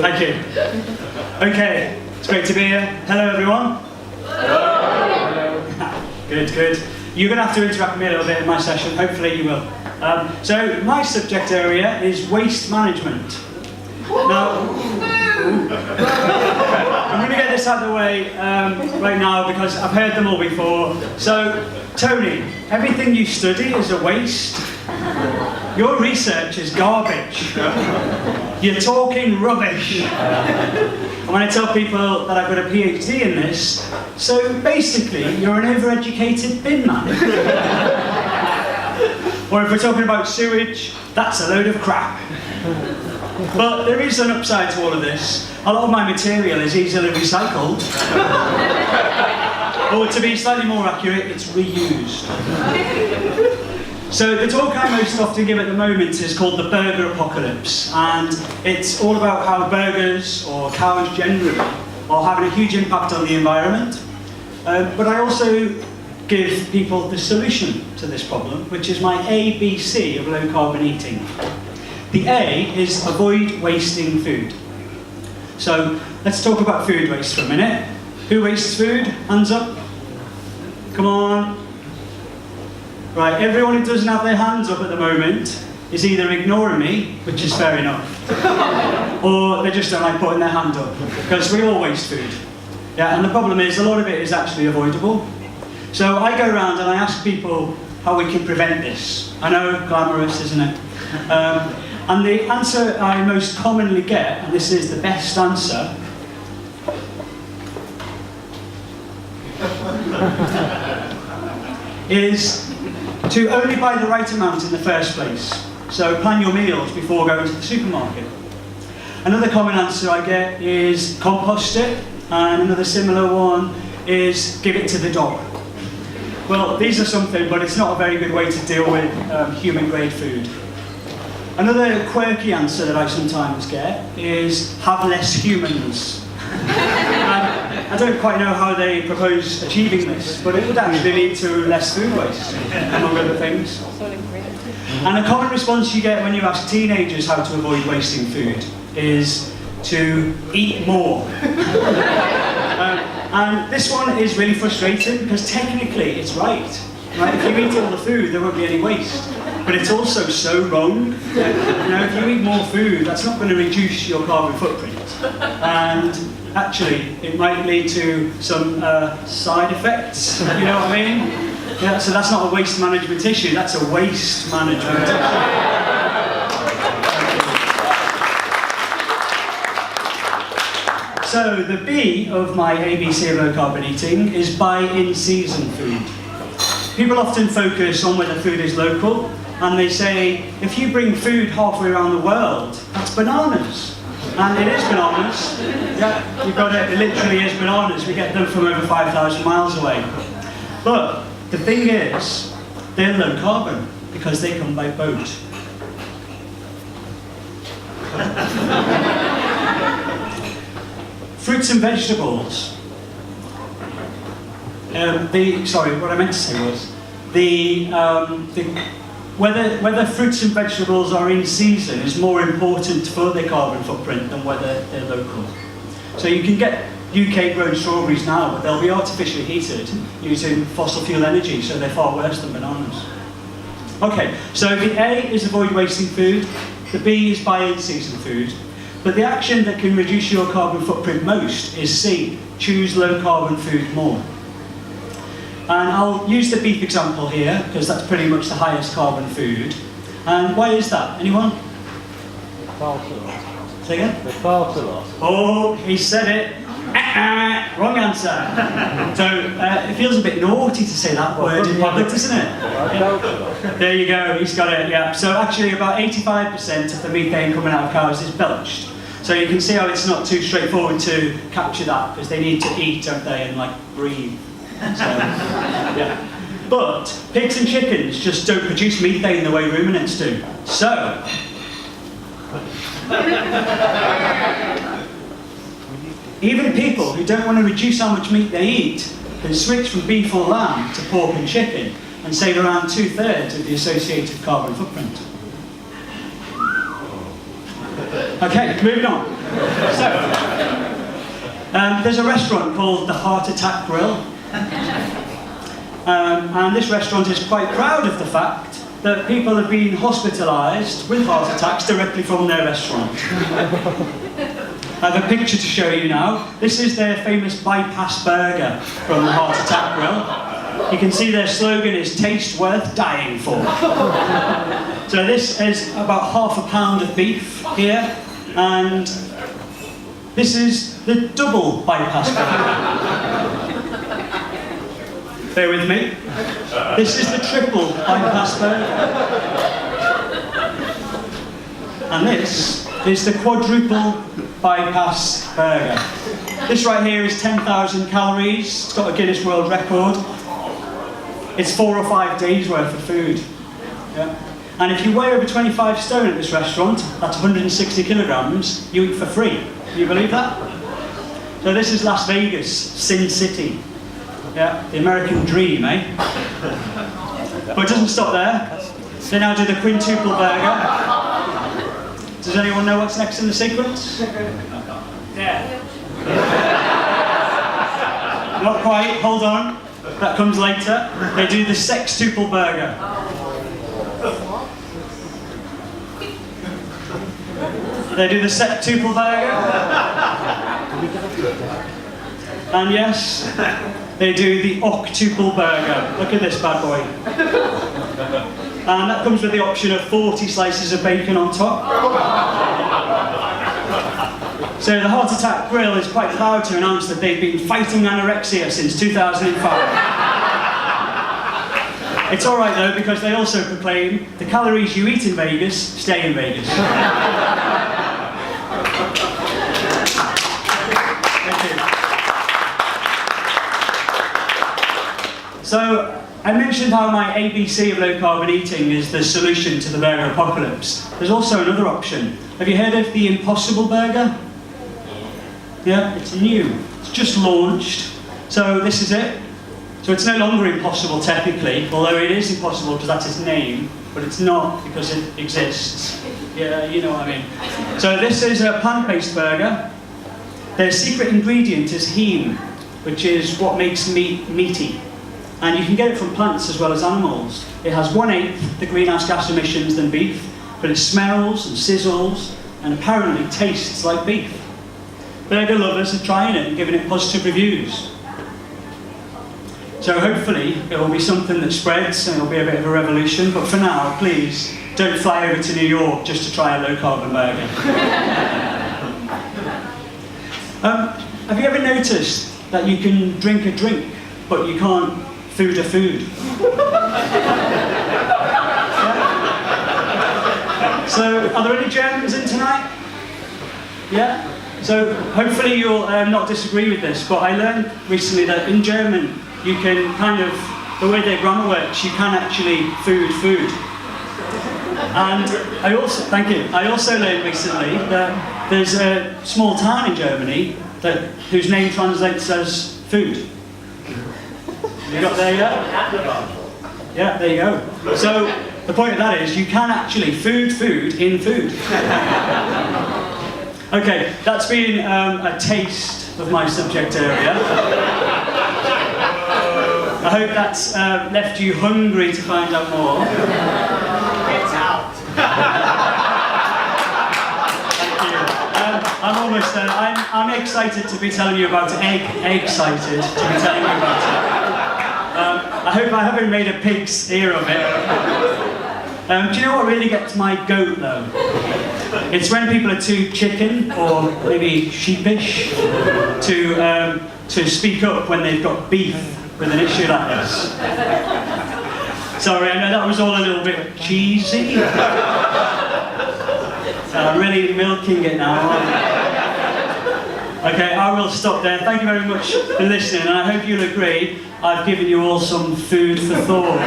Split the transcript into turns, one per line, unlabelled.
Thank you. Okay, it's great to be here. Hello, everyone. Hello. Good, good. You're going to have to interact with me a little bit in my session. Hopefully you will. So my subject area is waste management. Now, I'm going to get this out of the way right now because I've heard them all before. So, Tony, everything you study is a waste. Your research is garbage. You're talking rubbish. And when I tell people that I've got a PhD in this, so basically you're an overeducated bin man. Or if we're talking about sewage, that's a load of crap. But there is an upside to all of this. A lot of my material is easily recycled. Or to be slightly more accurate, it's reused. So the talk I most often give at the moment is called the Burger Apocalypse, and it's all about how burgers, or cows generally, are having a huge impact on the environment. But I also give people the solution to this problem, which is my ABC of low carbon eating. The A is avoid wasting food. So let's talk about food waste for a minute. Who wastes food? Hands up. Come on. Right, everyone who doesn't have their hands up at the moment is either ignoring me, which is fair enough, or they just don't like putting their hand up, because we all waste food. Yeah, and the problem is, a lot of it is actually avoidable. So I go around and I ask people how we can prevent this. I know, glamorous, isn't it? And the answer I most commonly get, and this is the best answer, is to only buy the right amount in the first place. So plan your meals before going to the supermarket. Another common answer I get is compost it, and another similar one is give it to the dog. Well, these are something, but it's not a very good way to deal with human-grade food. Another quirky answer that I sometimes get is have less humans. I don't quite know how they propose achieving this, but it would actually lead to less food waste, among other things. And a common response you get when you ask teenagers how to avoid wasting food is to eat more. And this one is really frustrating because technically it's right. If you eat all the food, there won't be any waste. But it's also so wrong. If you eat more food, that's not going to reduce your carbon footprint. And actually, it might lead to some side effects, you know what I mean? Yeah, so that's not a waste management issue, that's a waste management issue. So the B of my ABC of low carbon eating is buy in-season food. People often focus on whether food is local, and they say, if you bring food halfway around the world, that's bananas. And it is bananas. Yeah, you've got it, it literally is bananas. We get them from over 5,000 miles away. But the thing is, they're low carbon because they come by boat. Fruits and vegetables. What I meant to say was whether fruits and vegetables are in season is more important for their carbon footprint than whether they're local. So you can get UK grown strawberries now, but they'll be artificially heated using fossil fuel energy, so they're far worse than bananas. Okay, so the A is avoid wasting food, the B is buy in season food, but the action that can reduce your carbon footprint most is C, choose low carbon food more. And I'll use the beef example here, because that's pretty much the highest carbon food. And why is that? Anyone?
They fart a lot.
Say again?
They fart a lot.
Oh, he said it. Wrong answer. So it feels a bit naughty to say that word in public, doesn't it?
Yeah.
There you go, he's got it, yeah. So actually about 85% of the methane coming out of cows is belched. So you can see how it's not too straightforward to capture that, because they need to eat, don't they, and like breathe. So, yeah. But pigs and chickens just don't produce methane the way ruminants do. So, even people who don't want to reduce how much meat they eat can switch from beef or lamb to pork and chicken and save around 2/3 of the associated carbon footprint. Okay, moving on. There's a restaurant called the Heart Attack Grill. And this restaurant is quite proud of the fact that people have been hospitalised with heart attacks directly from their restaurant. I have a picture to show you now. This is their famous bypass burger from the Heart Attack Grill. You can see their slogan is "Taste worth dying for." So this is about ½ pound of beef here, and this is the double bypass burger. Bear with me. This is the triple bypass burger. And this is the quadruple bypass burger. This right here is 10,000 calories. It's got a Guinness World Record. It's 4 or 5 days worth of food. Yeah. And if you weigh over 25 stone at this restaurant, that's 160 kilograms, you eat for free. Can you believe that? So this is Las Vegas, Sin City. Yeah, the American dream, eh? But it doesn't stop there. They now do the quintuple burger. Does anyone know what's next in the sequence? Yeah. Not quite, hold on. That comes later. They do the sextuple burger. They do the septuple burger. And yes, they do the octuple burger. Look at this bad boy. And that comes with the option of 40 slices of bacon on top. So the Heart Attack Grill is quite proud to announce that they've been fighting anorexia since 2005. It's alright though, because they also proclaim the calories you eat in Vegas, stay in Vegas. So, I mentioned how my ABC of low carbon eating is the solution to the burger apocalypse. There's also another option. Have you heard of the Impossible Burger? Yeah, it's new. It's just launched. So this is it. So it's no longer impossible technically, although it is impossible because that's its name, but it's not because it exists. Yeah, you know what I mean. So this is a plant-based burger. Their secret ingredient is heme, which is what makes meat meaty. And you can get it from plants as well as animals. It has 1/8 the greenhouse gas emissions than beef, but it smells and sizzles and apparently tastes like beef. Burger lovers are trying it and giving it positive reviews. So hopefully it will be something that spreads and it'll be a bit of a revolution, but for now, please, don't fly over to New York just to try a low-carbon burger. Have you ever noticed that you can drink a drink, but you can't food a food? Yeah? So, are there any Germans in tonight? Yeah? So, hopefully you'll not disagree with this, but I learned recently that in German, you can kind of, the way their grammar works, you can actually food food. And I also, thank you, I also learned recently that there's a small town in Germany whose name translates as food. You got there yet? Yeah, there you go. So, the point of that is, you can actually food food in food. Okay, that's been a taste of my subject area. I hope that's left you hungry to find out more. It's out. Thank you. I'm almost there. I'm excited to be telling you about egg-cited to be telling you about it. I hope I haven't made a pig's ear of it. Do you know what really gets my goat though? It's when people are too chicken or maybe sheepish to speak up when they've got beef with an issue like this. Sorry, I know that was all a little bit cheesy. I'm really milking it now, aren't I? Okay, I will stop there. Thank you very much for listening, and I hope you'll agree I've given you all some food for thought.